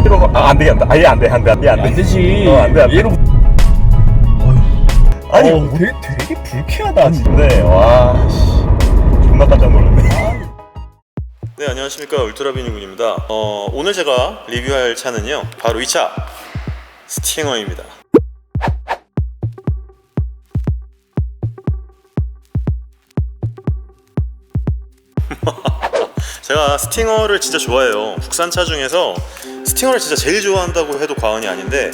안 되겠다. 아예 안 돼. 안 되지. 안 돼. 얘로. 아니, 되게 불쾌하다. 네, 와, 씨. 존나 깜짝 놀랐네. 네, 안녕하십니까, 울트라비니군입니다. 오늘 제가 리뷰할 차는요, 바로 이 차 스팅어입니다. 제가 스팅어를 진짜 좋아해요. 국산차 중에서 스팅어를 진짜 제일 좋아한다고 해도 과언이 아닌데,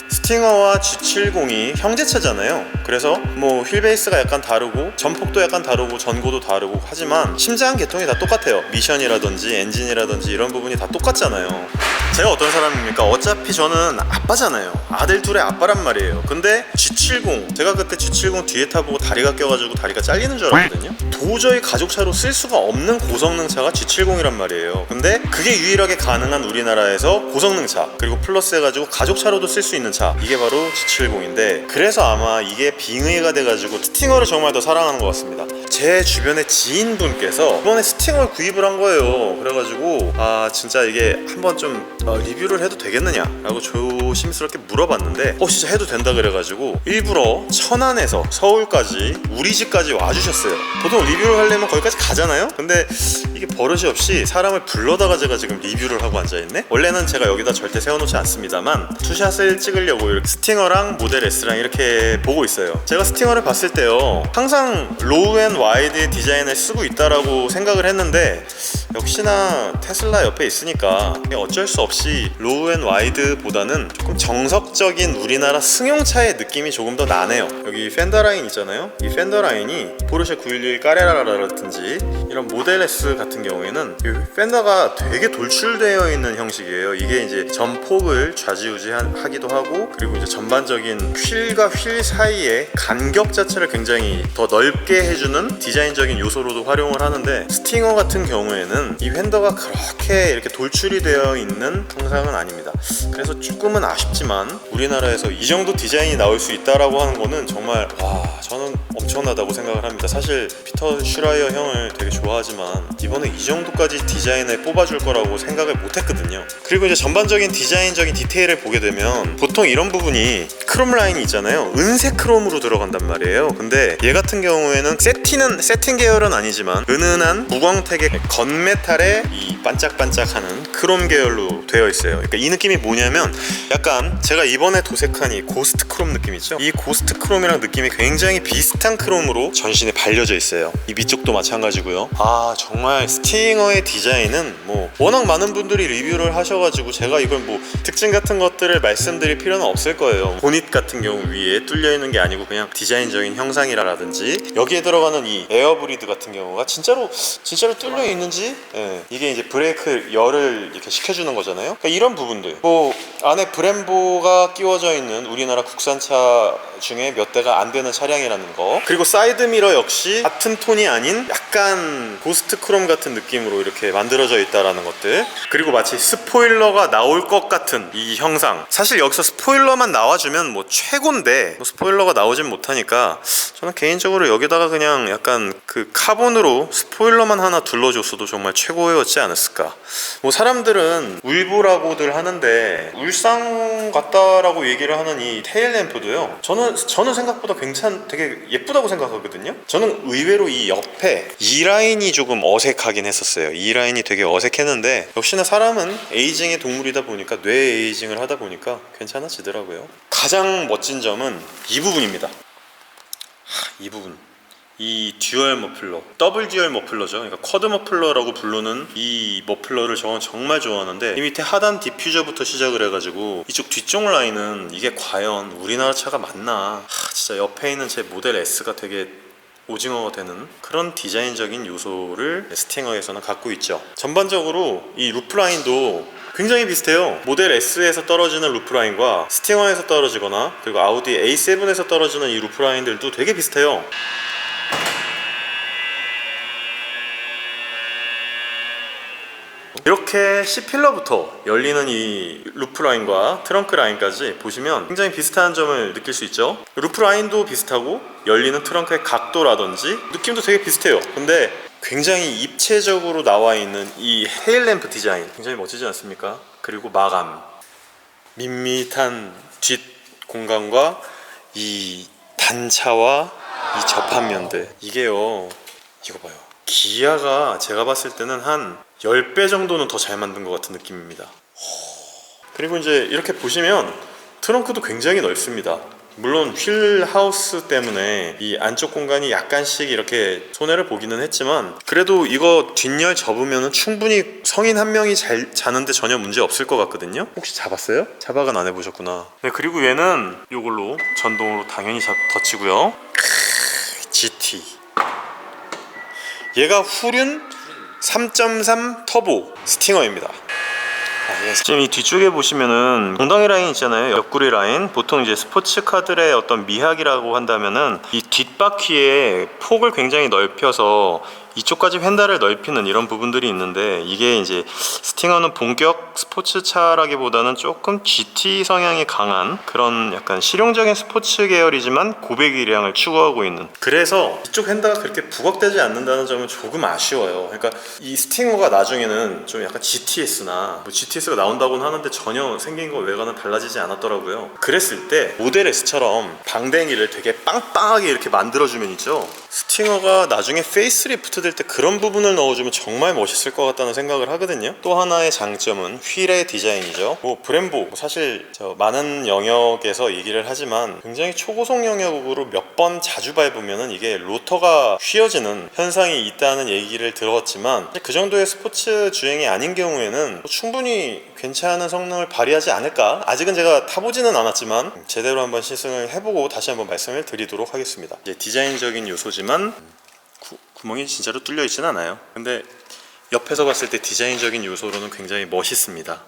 스팅어와 G70이 형제차잖아요. 그래서 뭐 휠베이스가 약간 다르고 전폭도 약간 다르고 전고도 다르고 하지만 심장 계통이 다 똑같아요. 미션이라든지 엔진이라든지 이런 부분이 다 똑같잖아요. 제가 어떤 사람입니까? 어차피 저는 아빠잖아요. 아들 둘의 아빠란 말이에요. 근데 G70, 제가 그때 G70 뒤에 타보고 다리가 껴가지고 다리가 잘리는 줄 알았거든요. 도저히 가족차로 쓸 수가 없는 고성능차가 G70이란 말이에요. 근데 그게 유일하게 가능한 우리나라에서 고성능차, 그리고 플러스 해가지고 가족차로도 쓸 수 있는 차, 이게 바로 G70인데, 그래서 아마 이게 빙의가 돼가지고 스팅어를 정말 더 사랑하는 것 같습니다. 제 주변의 지인분께서 이번에 스팅어를 구입을 한 거예요. 그래가지고 진짜 이게 한번 좀 리뷰를 해도 되겠느냐 라고 조심스럽게 물어봤는데 진짜 해도 된다 그래가지고 일부러 천안에서 서울까지 우리 집까지 와주셨어요. 보통 리뷰를 하려면 거기까지 가잖아요. 근데 이게 버릇이 없이 사람을 불러다가 제가 지금 리뷰를 하고 앉아있네. 원래는 제가 여기다 절대 세워놓지 않습니다만 투샷을 찍으려고 이렇게 스팅어랑 모델 S랑 이렇게 보고 있어요. 제가 스팅어를 봤을 때요, 항상 로우 앤 와이드의 디자인을 쓰고 있다라고 생각을 했는데, 역시나 테슬라 옆에 있으니까 어쩔 수 없이 로우 앤 와이드보다는 조금 정석적인 우리나라 승용차의 느낌이 조금 더 나네요. 여기 펜더 라인 있잖아요. 이 펜더 라인이 포르쉐 911 까레라라든지 이런 모델 S 같은 경우에는 이 펜더가 되게 돌출되어 있는 형식이에요. 이게 이제 전폭을 좌지우지하기도 하고, 그리고 이제 전반적인 휠과 휠 사이의 간격 자체를 굉장히 더 넓게 해주는 디자인적인 요소로도 활용을 하는데, 스팅어 같은 경우에는 이 휀더가 그렇게 이렇게 돌출이 되어 있는 형상은 아닙니다. 그래서 조금은 아쉽지만 우리나라에서 이 정도 디자인이 나올 수 있다라고 하는 거는 정말 저는 엄청나다고 생각을 합니다. 사실 피터 슈라이어 형을 되게 좋아하지만 이번에 이 정도까지 디자인을 뽑아줄 거라고 생각을 못 했거든요. 그리고 이제 전반적인 디자인적인 디테일을 보게 되면 보통 이런 부분이 크롬 라인이 있잖아요. 은색 크롬으로 들어간단 말이에요. 근데 얘 같은 경우에는 세팅 계열은 아니지만 은은한 무광택의 건메탈에 이 반짝반짝하는 크롬 계열로 되어 있어요. 그러니까 이 느낌이 뭐냐면 약간 제가 이번에 도색한 이 고스트 크롬 느낌 있죠? 이 고스트 크롬이랑 느낌이 굉장히 비슷한 크롬으로 전신에 발려져 있어요. 이 밑쪽도 마찬가지고요. 정말 스팅어의 디자인은 뭐 워낙 많은 분들이 리뷰를 하셔가지고 제가 이걸 뭐 특징 같은 것들을 말씀드릴 필요는 없을 거예요. 보닛 같은 경우 위에 뚫려 있는 게 아니고 그냥 디자인적인 형상이라든지 여기에 들어가는 이 에어브리드 같은 경우가 진짜로 뚫려 있는지, 이게 이제 브레이크 열을 이렇게 식혀주는 거잖아요. 그러니까 이런 부분들, 뭐 안에 브렘보가 끼워져 있는 우리나라 국산차 중에 몇 대가 안 되는 차량이라는 거, 그리고 사이드 미러 역시 같은 톤이 아닌 약간 고스트 크롬 같은 느낌으로 이렇게 만들어져 있다라는 것들, 그리고 마치 스포일러가 나올 것 같은 이 형상. 사실 여기서 스포일러만 나와주면 뭐 최고인데 뭐 스포일러가 나오진 못하니까 저는 개인적으로 여기다가 그냥 약간 그 카본으로 스포일러만 하나 둘러줬어도 정말 최고였지 않았을까. 뭐 사람들은 울보라고들 하는데 울상 같다라고 얘기를 하는 이 테일 램프도요, 저는 생각보다 되게 예쁘다고 생각하거든요. 저는 의외로 이 옆에 이 라인이 조금 어색하긴 했었어요. 이 라인이 되게 어색했는데 역시나 사람은 에이징의 동물이다 보니까 뇌 에이징을 하다 보니까 괜찮아지더라고요. 가장 멋진 점은 이 부분입니다. 이 부분, 이 듀얼 머플러, 더블 듀얼 머플러죠. 그러니까 쿼드 머플러라고 부르는 이 머플러를 저는 정말 좋아하는데, 이 밑에 하단 디퓨저부터 시작을 해가지고 이쪽 뒤쪽 라인은 이게 과연 우리나라 차가 맞나, 진짜 옆에 있는 제 모델 S가 되게 오징어가 되는 그런 디자인적인 요소를 스팅어에서는 갖고 있죠. 전반적으로 이 루프라인도 굉장히 비슷해요. 모델 S에서 떨어지는 루프라인과 스팅어에서 떨어지거나 그리고 아우디 A7에서 떨어지는 이 루프라인들도 되게 비슷해요. 이렇게 C필러부터 열리는 이 루프라인과 트렁크 라인까지 보시면 굉장히 비슷한 점을 느낄 수 있죠. 루프라인도 비슷하고 열리는 트렁크의 각도라든지 느낌도 되게 비슷해요. 근데 굉장히 입체적으로 나와 있는 이 테일램프 디자인 굉장히 멋지지 않습니까? 그리고 마감, 밋밋한 뒷 공간과 이 단차와 이 접합면들, 이게요, 이거 봐요, 기아가 제가 봤을 때는 한 10배 정도는 더 잘 만든 것 같은 느낌입니다. 그리고 이제 이렇게 보시면 트렁크도 굉장히 넓습니다. 물론 휠 하우스 때문에 이 안쪽 공간이 약간씩 이렇게 손해를 보기는 했지만, 그래도 이거 뒷열 접으면 충분히 성인 한 명이 잘 자는데 전혀 문제 없을 것 같거든요. 혹시 잡았어요? 자박은 안 해보셨구나. 네, 그리고 얘는 이걸로 전동으로 당연히 덧치고요. GT, 얘가 후륜 3.3 터보 스팅어입니다. 지금 이 뒤쪽에 보시면은 엉덩이 라인 있잖아요, 옆구리 라인. 보통 이제 스포츠카들의 어떤 미학이라고 한다면은 이 뒷바퀴의 폭을 굉장히 넓혀서 이쪽까지 휀다를 넓히는 이런 부분들이 있는데, 이게 이제 스팅어는 본격 스포츠차라기보다는 조금 GT 성향이 강한 그런 약간 실용적인 스포츠 계열이지만 고배 기량을 추구하고 있는, 그래서 이쪽 휀다가 그렇게 부각되지 않는다는 점은 조금 아쉬워요. 그러니까 이 스팅어가 나중에는 좀 약간 GTS나 뭐 GTS가 나온다고는 하는데 전혀 생긴 거 외관은 달라지지 않았더라고요. 그랬을 때 모델 S처럼 방댕이를 되게 빵빵하게 이렇게 만들어주면 있죠, 스팅어가 나중에 페이스리프트 될 때 그런 부분을 넣어주면 정말 멋있을 것 같다는 생각을 하거든요. 또 하나의 장점은 휠의 디자인이죠. 뭐 브렘보, 사실 저 많은 영역에서 얘기를 하지만 굉장히 초고속 영역으로 몇 번 자주 밟으면은 이게 로터가 휘어지는 현상이 있다는 얘기를 들었지만, 그 정도의 스포츠 주행이 아닌 경우에는 충분히 괜찮은 성능을 발휘하지 않을까. 아직은 제가 타보지는 않았지만 제대로 한번 시승을 해보고 다시 한번 말씀을 드리도록 하겠습니다. 이제 디자인적인 요소지만 구멍이 진짜로 뚫려 있지는 않아요. 근데 옆에서 봤을 때 디자인적인 요소로는 굉장히 멋있습니다.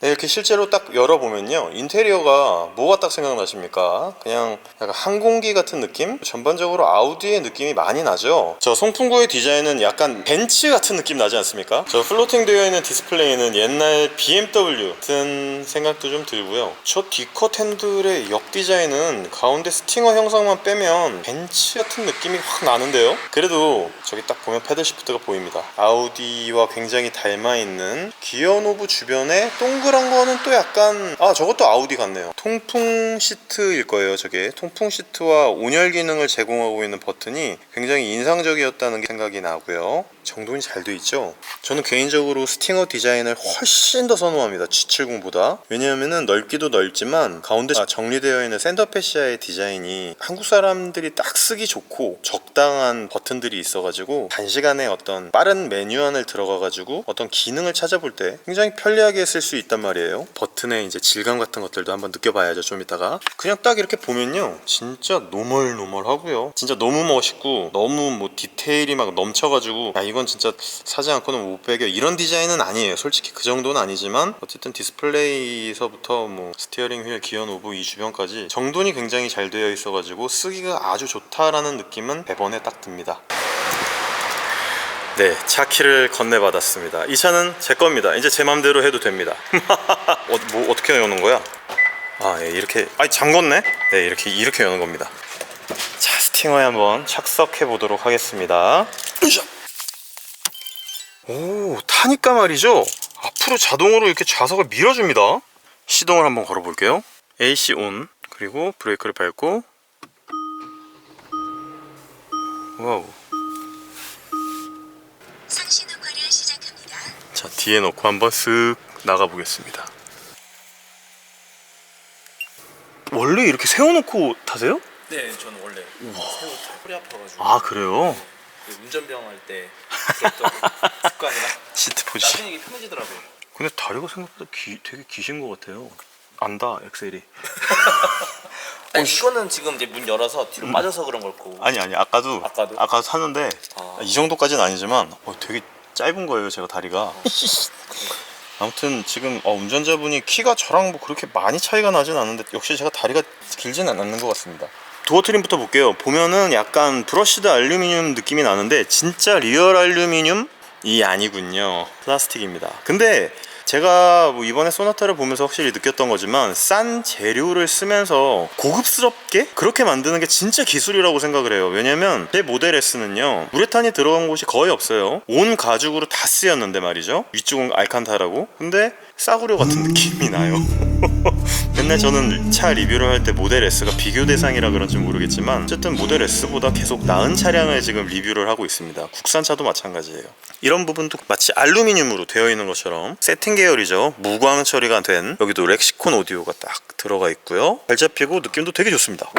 네, 이렇게 실제로 딱 열어보면요, 인테리어가 뭐가 딱 생각나십니까? 그냥 약간 항공기 같은 느낌? 전반적으로 아우디의 느낌이 많이 나죠. 저 송풍구의 디자인은 약간 벤츠 같은 느낌 나지 않습니까? 저 플로팅 되어 있는 디스플레이는 옛날 BMW 같은 생각도 좀 들고요. 저 D컷 핸들의 옆 디자인은 가운데 스팅어 형상만 빼면 벤츠 같은 느낌이 확 나는데요. 그래도 저기 딱 보면 패들 시프트가 보입니다. 아우디와 굉장히 닮아있는 기어 노브 주변에 동그란 거는 또 약간, 저것도 아우디 같네요. 통풍 시트일 거예요. 저게 통풍 시트와 온열 기능을 제공하고 있는 버튼이 굉장히 인상적이었다는 생각이 나고요. 정돈이 잘 돼 있죠. 저는 개인적으로 스팅어 디자인을 훨씬 더 선호합니다, G70보다. 왜냐하면은 넓기도 넓지만 가운데 정리되어 있는 센터 패시아의 디자인이 한국 사람들이 딱 쓰기 좋고 적당한 버튼들이 있어가지고 단시간에 어떤 빠른 메뉴안을 들어가가지고 어떤 기능을 찾아볼 때 굉장히 편리하게 쓸 수 있단 말이에요. 버튼의 이제 질감 같은 것들도 한번 느껴봐야죠, 좀 이따가. 그냥 딱 이렇게 보면요, 진짜 노멀노멀하고요. 진짜 너무 멋있고 너무 뭐 디테일이 막 넘쳐가지고 이건 진짜 사지 않고는 못 배겨, 이런 디자인은 아니에요. 솔직히 그 정도는 아니지만 어쨌든 디스플레이서부터 뭐 스티어링 휠, 기어 노브 이 주변까지 정돈이 굉장히 잘 되어 있어가지고 쓰기가 아주 좋다라는 느낌은 배번에 딱 듭니다. 네, 차 키를 건네받았습니다. 이 차는 제 겁니다. 이제 제 맘대로 해도 됩니다. 뭐 어떻게 여는 거야? 예, 이렇게 잠궜네? 네, 이렇게 여는 겁니다. 자, 스팅어에 한번 착석해 보도록 하겠습니다. 오, 타니까 말이죠, 앞으로 자동으로 이렇게 좌석을 밀어줍니다. 시동을 한번 걸어 볼게요. AC 온, 그리고 브레이크를 밟고, 와우. 상시 녹화를 시작합니다. 자, 뒤에 놓고 한번 쓱 나가 보겠습니다. 원래 이렇게 세워놓고 타세요? 네, 저는 원래 새우 허리 아파가지고. 아, 그래요? 운전병 할 때 들었던 습관이라. 시트 포지션. 나중에 이게 편해지더라고요. 근데 다리가 생각보다 되게 기신 것 같아요. 안다, 엑셀이. 아니, 이거는 지금 이제 문 열어서 뒤로 빠져서 그런 걸고. 아니 아까도 탔는데 이 정도까지는 아니지만 되게 짧은 거예요, 제가 다리가. 아무튼 지금 운전자분이 키가 저랑 뭐 그렇게 많이 차이가 나진 않는데 역시 제가 다리가 길지는 않는 것 같습니다. 도어 트림부터 볼게요. 보면은 약간 브러시드 알루미늄 느낌이 나는데 진짜 리얼 알루미늄이 아니군요. 플라스틱입니다. 근데 제가 뭐 이번에 소나타를 보면서 확실히 느꼈던 거지만 싼 재료를 쓰면서 고급스럽게 그렇게 만드는 게 진짜 기술이라고 생각을 해요. 왜냐면 제 모델 S는요, 우레탄이 들어간 곳이 거의 없어요. 온 가죽으로 다 쓰였는데 말이죠. 위쪽은 알칸타라고. 근데 싸구려 같은 느낌이 나요. 맨날 저는 차 리뷰를 할 때 모델 S가 비교 대상이라 그런지 모르겠지만 어쨌든 모델 S보다 계속 나은 차량을 지금 리뷰를 하고 있습니다. 국산차도 마찬가지예요. 이런 부분도 마치 알루미늄으로 되어 있는 것처럼 세팅 계열이죠. 무광 처리가 된, 여기도 렉시콘 오디오가 딱 들어가 있고요. 잘 잡히고 느낌도 되게 좋습니다.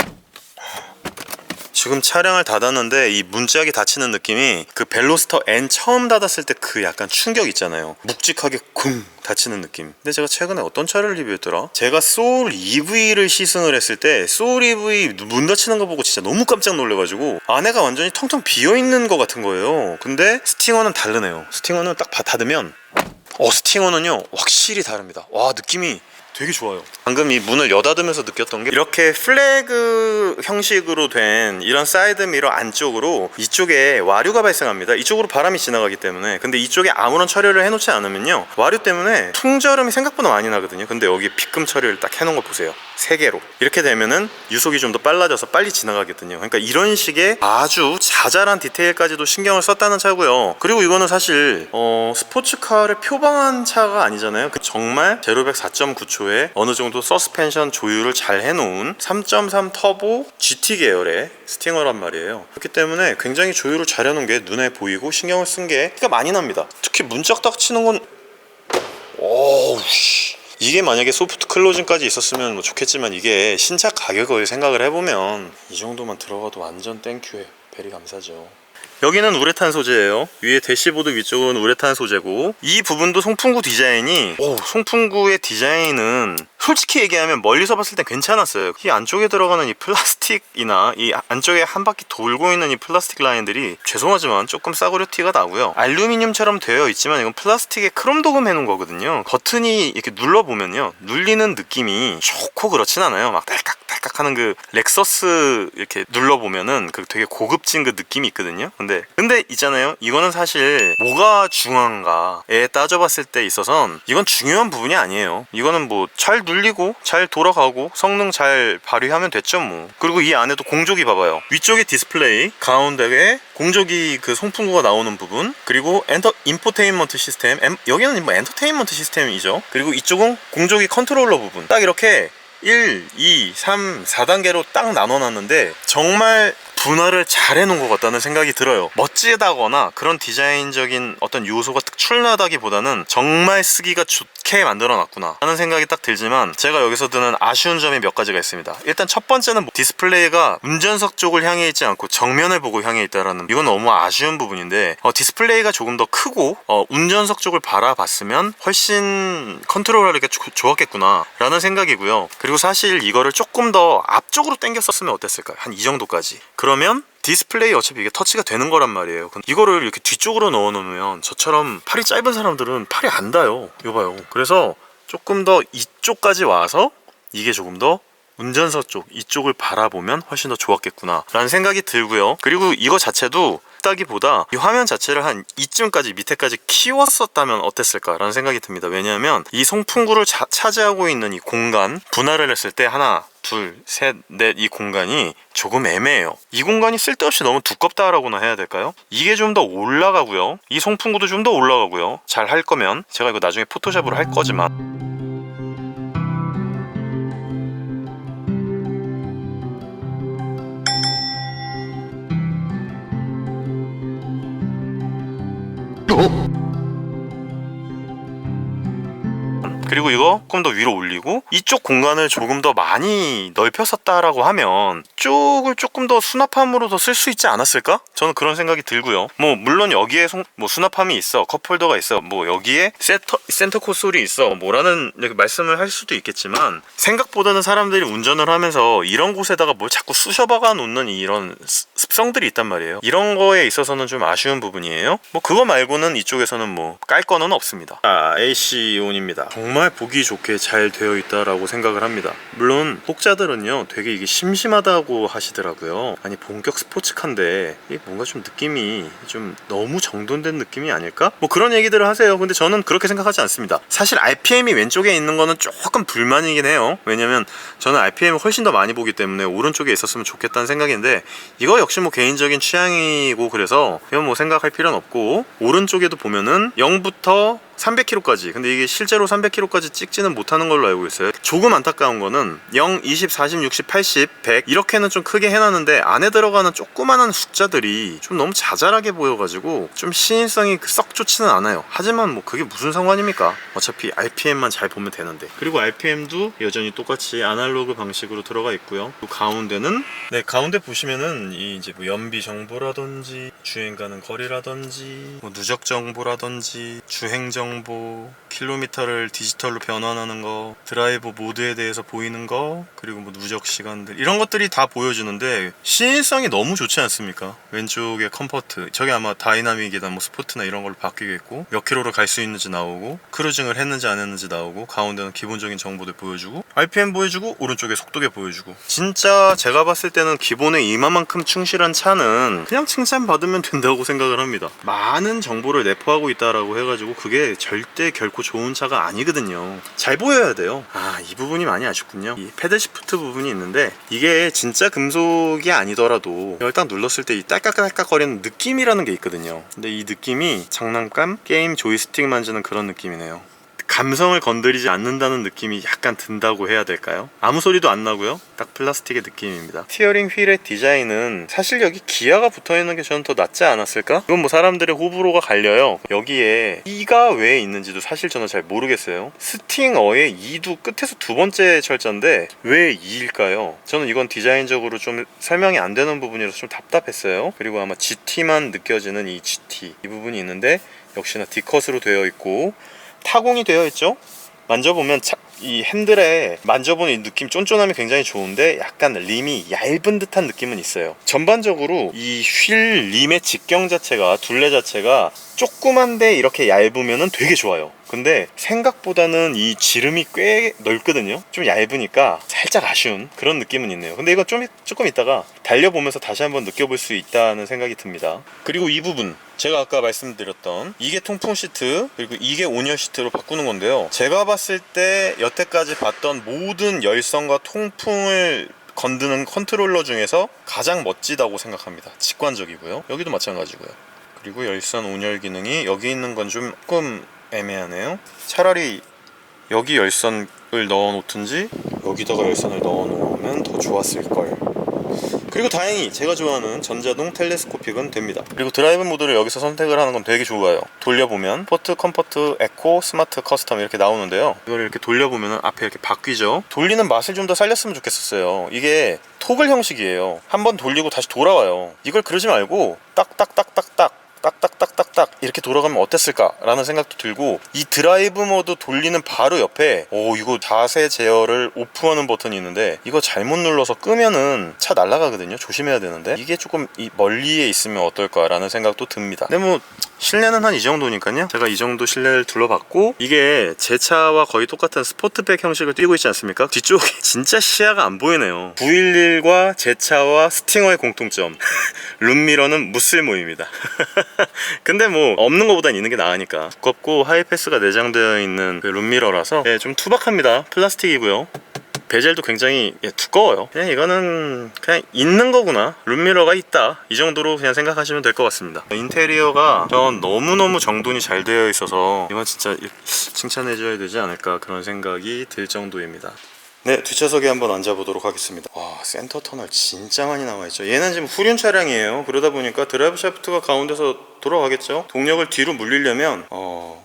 지금 차량을 닫았는데 이 문짝이 닫히는 느낌이 그 벨로스터 N 처음 닫았을 때 그 약간 충격 있잖아요. 묵직하게 쿵 닫히는 느낌. 근데 제가 최근에 어떤 차를 리뷰했더라? 제가 소울 EV를 시승을 했을 때 소울 EV 문 닫히는 거 보고 진짜 너무 깜짝 놀래가지고 안에가 완전히 텅텅 비어있는 것 같은 거예요. 근데 스팅어는 다르네요. 스팅어는 딱 닫으면 스팅어는요 확실히 다릅니다. 와, 느낌이 되게 좋아요. 방금 이 문을 여닫으면서 느꼈던 게 이렇게 플래그 형식으로 된 이런 사이드 미러 안쪽으로 이쪽에 와류가 발생합니다. 이쪽으로 바람이 지나가기 때문에. 근데 이쪽에 아무런 처리를 해놓지 않으면요 와류 때문에 풍절음이 생각보다 많이 나거든요. 근데 여기 빗금 처리를 딱 해놓은 거 보세요. 3개로 이렇게 되면은 유속이 좀 더 빨라져서 빨리 지나가거든요. 그러니까 이런 식의 아주 자잘한 디테일까지도 신경을 썼다는 차고요. 그리고 이거는 사실 스포츠카를 표방한 차가 아니잖아요. 정말 제로백 4.9초 어느 정도 서스펜션 조율을 잘 해놓은 3.3 터보 GT 계열의 스팅어란 말이에요. 그렇기 때문에 굉장히 조율을 잘 해놓은 게 눈에 보이고 신경을 쓴 게 티가 많이 납니다. 특히 문짝 딱 치는 건 이게 만약에 소프트 클로징까지 있었으면 뭐 좋겠지만 이게 신차 가격을 생각을 해보면 이 정도만 들어가도 완전 땡큐예요. 베리 감사죠. 여기는 우레탄 소재예요. 위에 대시보드 위쪽은 우레탄 소재고, 이 부분도 송풍구 디자인이 송풍구의 디자인은 솔직히 얘기하면 멀리서 봤을 땐 괜찮았어요. 이 안쪽에 들어가는 이 플라스틱이나 이 안쪽에 한 바퀴 돌고 있는 이 플라스틱 라인들이 죄송하지만 조금 싸구려 티가 나고요. 알루미늄처럼 되어 있지만 이건 플라스틱에 크롬 도금 해놓은 거거든요. 버튼이 이렇게 눌러보면요 눌리는 느낌이 좋고 그렇진 않아요. 막 딸깍딸깍 하는 그 렉서스 이렇게 눌러보면은 그 되게 고급진 그 느낌이 있거든요. 근데 있잖아요, 이거는 사실 뭐가 중요한가에 따져봤을 때 있어선 이건 중요한 부분이 아니에요. 이거는 뭐 잘 눌리고 잘 돌아가고 성능 잘 발휘하면 됐죠 뭐. 그리고 이 안에도 공조기 봐봐요. 위쪽에 디스플레이, 가운데에 공조기 그 송풍구가 나오는 부분, 그리고 인포테인먼트 시스템, 여기는 뭐 엔터테인먼트 시스템이죠. 그리고 이쪽은 공조기 컨트롤러 부분. 딱 이렇게 1, 2, 3, 4단계로 딱 나눠놨는데 정말 분할을 잘 해놓은 것 같다는 생각이 들어요. 멋지다거나 그런 디자인적인 어떤 요소가 특출나다기보다는 정말 쓰기가 좋게 만들어놨구나 하는 생각이 딱 들지만, 제가 여기서 드는 아쉬운 점이 몇 가지가 있습니다. 일단 첫 번째는 디스플레이가 운전석 쪽을 향해 있지 않고 정면을 보고 향해 있다라는, 이건 너무 아쉬운 부분인데 디스플레이가 조금 더 크고 운전석 쪽을 바라봤으면 훨씬 컨트롤하기가 좋았겠구나 라는 생각이고요. 그리고 사실 이거를 조금 더 앞쪽으로 당겼었으면 어땠을까요? 한 이 정도까지. 그러면 디스플레이 어차피 이게 터치가 되는 거란 말이에요. 이거를 이렇게 뒤쪽으로 넣어 놓으면 저처럼 팔이 짧은 사람들은 팔이 안 닿아요. 이거 봐요. 그래서 조금 더 이쪽까지 와서 이게 조금 더 운전석 쪽 이쪽을 바라보면 훨씬 더 좋았겠구나 라는 생각이 들고요. 그리고 이거 자체도 다기보다 이 화면 자체를 한 이쯤까지 밑에까지 키웠었다면 어땠을까 라는 생각이 듭니다. 왜냐하면 이 송풍구를 차지하고 있는 이 공간, 분할을 했을 때 하나, 둘, 셋, 넷, 이 공간이 조금 애매해요. 이 공간이 쓸데없이 너무 두껍다라고나 해야 될까요? 이게 좀 더 올라가고요, 이 송풍구도 좀 더 올라가고요. 잘 할 거면 제가 이거 나중에 포토샵으로 할 거지만 그리고 이거 조금 더 위로 올리고 이쪽 공간을 조금 더 많이 넓혔었다라고 하면 쪽을 조금 더 수납함으로 더 쓸 수 있지 않았을까? 저는 그런 생각이 들고요. 뭐 물론 여기에 뭐 수납함이 있어, 컵홀더가 있어, 뭐 여기에 센터 콘솔이 있어 뭐라는 말씀을 할 수도 있겠지만, 생각보다는 사람들이 운전을 하면서 이런 곳에다가 뭘 자꾸 쑤셔박아 놓는 이런 습성들이 있단 말이에요. 이런 거에 있어서는 좀 아쉬운 부분이에요. 뭐 그거 말고는 이쪽에서는 뭐 깔 거는 없습니다. AC온입니다. 정말 보기 좋게 잘 되어 있다라고 생각을 합니다. 물론 혹자들은요 되게 이게 심심하다고 하시더라고요. 아니 본격 스포츠카인데 뭔가 좀 느낌이 좀 너무 정돈된 느낌이 아닐까? 뭐 그런 얘기들을 하세요. 근데 저는 그렇게 생각하지 않습니다. 사실 RPM이 왼쪽에 있는 거는 조금 불만이긴 해요. 왜냐면 저는 RPM을 훨씬 더 많이 보기 때문에 오른쪽에 있었으면 좋겠다는 생각인데, 이거 역시 뭐 개인적인 취향이고 그래서 이건 뭐 생각할 필요는 없고, 오른쪽에도 보면은 0부터 300km까지. 근데 이게 실제로 300km까지 찍지는 못하는 걸로 알고 있어요. 조금 안타까운 거는 0, 20, 40, 60, 80, 100 이렇게는 좀 크게 해놨는데 안에 들어가는 조그만한 숫자들이 좀 너무 자잘하게 보여가지고 좀 시인성이 썩 좋지는 않아요. 하지만 뭐 그게 무슨 상관입니까? 어차피 RPM만 잘 보면 되는데. 그리고 RPM도 여전히 똑같이 아날로그 방식으로 들어가 있고요. 또 가운데는 가운데 보시면은 이 이제 뭐 연비 정보라든지 주행 가는 거리라든지 뭐 누적 정보라든지 주행 정보, 킬로미터를 디지털로 변환하는 거, 드라이브 모드에 대해서 보이는 거, 그리고 뭐 누적 시간들 이런 것들이 다 보여주는데 시인성이 너무 좋지 않습니까? 왼쪽에 컴포트, 저게 아마 다이나믹이다 뭐 스포트나 이런 걸로 바뀌겠고, 몇 킬로로 갈 수 있는지 나오고, 크루징을 했는지 안 했는지 나오고, 가운데는 기본적인 정보들 보여주고, RPM 보여주고, 오른쪽에 속도계 보여주고. 진짜 제가 봤을 때는 기본에 이만큼 충실한 차는 그냥 칭찬받으면 된다고 생각을 합니다. 많은 정보를 내포하고 있다라고 해가지고 그게 절대 결코 좋은 차가 아니거든요. 잘 보여야 돼요. 이 부분이 많이 아쉽군요. 이 패드 시프트 부분이 있는데 이게 진짜 금속이 아니더라도 이걸 딱 눌렀을 때 이 딸깍딸깍거리는 느낌이라는 게 있거든요. 근데 이 느낌이 장난감 게임 조이스틱 만지는 그런 느낌이네요. 감성을 건드리지 않는다는 느낌이 약간 든다고 해야 될까요? 아무 소리도 안 나고요. 딱 플라스틱의 느낌입니다. 스티어링 휠의 디자인은 사실 여기 기아가 붙어있는 게 저는 더 낫지 않았을까? 이건 뭐 사람들의 호불호가 갈려요. 여기에 E가 왜 있는지도 사실 저는 잘 모르겠어요. 스팅어의 E도 끝에서 두 번째 철자인데 왜 E일까요? 저는 이건 디자인적으로 좀 설명이 안 되는 부분이라서 좀 답답했어요. 그리고 아마 GT만 느껴지는 이 GT 이 부분이 있는데 역시나 D컷으로 되어 있고 타공이 되어 있죠. 만져보면 이 핸들에 만져보는 이 느낌, 쫀쫀함이 굉장히 좋은데 약간 림이 얇은 듯한 느낌은 있어요. 전반적으로 이 휠 림의 직경 자체가, 둘레 자체가 조그만데 이렇게 얇으면 되게 좋아요. 근데 생각보다는 이 지름이 꽤 넓거든요. 좀 얇으니까 살짝 아쉬운 그런 느낌은 있네요. 근데 이건 조금 있다가 달려보면서 다시 한번 느껴볼 수 있다는 생각이 듭니다. 그리고 이 부분, 제가 아까 말씀드렸던 이게 통풍 시트, 그리고 이게 온열 시트로 바꾸는 건데요. 제가 봤을 때 여태까지 봤던 모든 열선과 통풍을 건드는 컨트롤러 중에서 가장 멋지다고 생각합니다. 직관적이고요. 여기도 마찬가지고요. 그리고 열선 온열 기능이 여기 있는 건 조금 애매하네요. 차라리 여기 열선을 넣어 놓든지 여기다가 열선을 넣어 놓으면 더 좋았을걸. 그리고 다행히 제가 좋아하는 전자동 텔레스코픽은 됩니다. 그리고 드라이브 모드를 여기서 선택을 하는 건 되게 좋아요. 돌려보면 포트, 컴포트, 에코, 스마트, 커스텀 이렇게 나오는데요. 이걸 이렇게 돌려보면 앞에 이렇게 바뀌죠. 돌리는 맛을 좀 더 살렸으면 좋겠었어요. 이게 토글 형식이에요. 한번 돌리고 다시 돌아와요. 이걸 그러지 말고 딱딱딱딱딱 딱딱딱딱딱 이렇게 돌아가면 어땠을까 라는 생각도 들고, 이 드라이브 모드 돌리는 바로 옆에 이거 자세 제어를 오프하는 버튼이 있는데 이거 잘못 눌러서 끄면은 차 날아가거든요. 조심해야 되는데 이게 조금 멀리에 있으면 어떨까 라는 생각도 듭니다. 근데 뭐 실내는 한 이 정도니까요. 제가 이 정도 실내를 둘러봤고, 이게 제 차와 거의 똑같은 스포트백 형식을 띄고 있지 않습니까? 뒤쪽에 진짜 시야가 안 보이네요. 911과 제 차와 스팅어의 공통점 룸미러는 무쓸모입니다. 근데 뭐 없는 것보단 있는 게 나으니까. 두껍고 하이패스가 내장되어 있는 그 룸미러라서 좀 투박합니다. 플라스틱이고요. 베젤도 굉장히 두꺼워요. 그냥 이거는 그냥 있는 거구나, 룸미러가 있다, 이 정도로 그냥 생각하시면 될 것 같습니다. 인테리어가 전 너무너무 정돈이 잘 되어 있어서 이건 진짜 칭찬해줘야 되지 않을까 그런 생각이 들 정도입니다. 네, 뒷좌석에 한번 앉아보도록 하겠습니다. 와, 센터 터널 진짜 많이 나와있죠. 얘는 지금 후륜 차량이에요. 그러다 보니까 드라이브 샤프트가 가운데서 돌아가겠죠. 동력을 뒤로 물리려면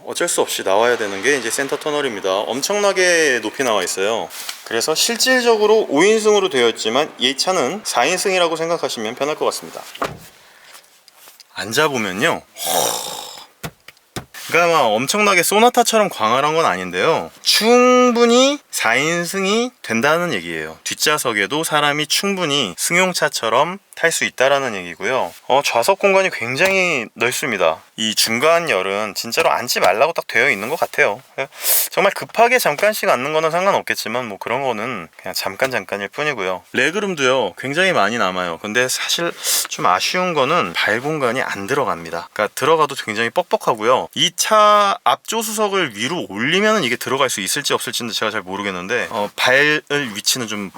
어쩔 수 없이 나와야 되는 게 이제 센터 터널입니다. 엄청나게 높이 나와 있어요. 그래서 실질적으로 5인승으로 되어 있지만 이 차는 4인승이라고 생각하시면 편할 것 같습니다. 앉아보면요, 그러니까 막 엄청나게 소나타처럼 광활한 건 아닌데요, 충분히 4인승이 된다는 얘기예요. 뒷좌석에도 사람이 충분히 승용차처럼 탈 수 있다라는 얘기고요. 좌석 공간이 굉장히 넓습니다. 이 중간 열은 진짜로 앉지 말라고 딱 되어 있는 것 같아요. 정말 급하게 잠깐씩 앉는 거는 상관없겠지만 뭐 그런 거는 그냥 잠깐일 뿐이고요. 레그룸도요 굉장히 많이 남아요. 근데 사실 좀 아쉬운 거는 발 공간이 안 들어갑니다. 그러니까 들어가도 굉장히 뻑뻑하고요. 이 차 앞조수석을 위로 올리면 이게 들어갈 수 있을지 없을지는 제가 잘 모르겠는데 발 위치는 좀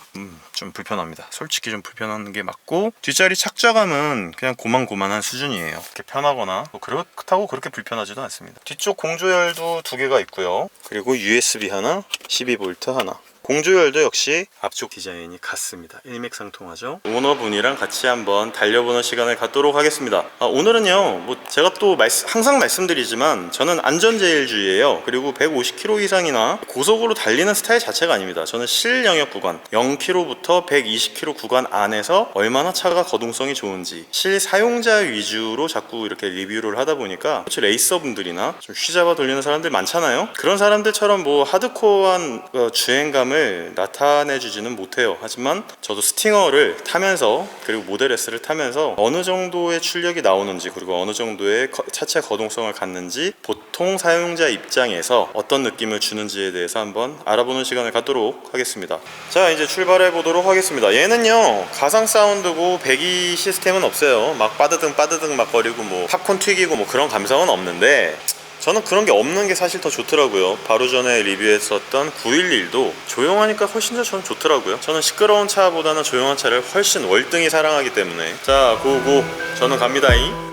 불편합니다. 솔직히 좀 불편한 게 맞고, 뒷자리 착좌감은 그냥 고만고만한 수준이에요. 이렇게 편하거나 뭐 그렇다고 그렇게 불편하지도 않습니다. 뒤쪽 공조열도 두 개가 있고요. 그리고 USB 하나, 12V 하나. 공조열도 역시 앞쪽 디자인이 같습니다. 일맥상통하죠. 오너분이랑 같이 한번 달려보는 시간을 갖도록 하겠습니다. 오늘은요, 뭐 제가 또 항상 말씀드리지만 저는 안전제일주의예요. 그리고 150km 이상이나 고속으로 달리는 스타일 자체가 아닙니다. 저는 실영역 구간 0km부터 120km 구간 안에서 얼마나 차가 거동성이 좋은지 실사용자 위주로 자꾸 이렇게 리뷰를 하다 보니까 레이서분들이나 좀 휘잡아 돌리는 사람들 많잖아요. 그런 사람들처럼 뭐 하드코어한 주행감을 나타내주지는 못해요. 하지만 저도 스팅어를 타면서 그리고 모델 S를 타면서 어느 정도의 출력이 나오는지 그리고 어느 정도의 차체 거동성을 갖는지 보통 사용자 입장에서 어떤 느낌을 주는지에 대해서 한번 알아보는 시간을 갖도록 하겠습니다. 자, 이제 출발해 보도록 하겠습니다. 얘는요 가상 사운드고 배기 시스템은 없어요. 막 빠드등 막 거리고 뭐 팝콘 튀기고 뭐 그런 감성은 없는데 저는 그런 게 없는 게 사실 더 좋더라고요. 바로 전에 리뷰했었던 911도 조용하니까 훨씬 더 저는 좋더라고요. 저는 시끄러운 차보다는 조용한 차를 훨씬 월등히 사랑하기 때문에. 자, 고고. 저는 갑니다잉.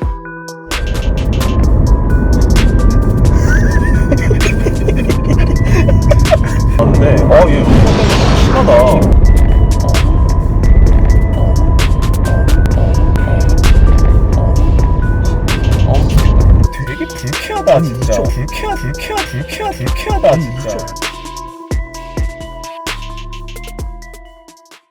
맞네. 얘 심하다. 되게 불쾌하다 진짜. 불쾌하다 진짜.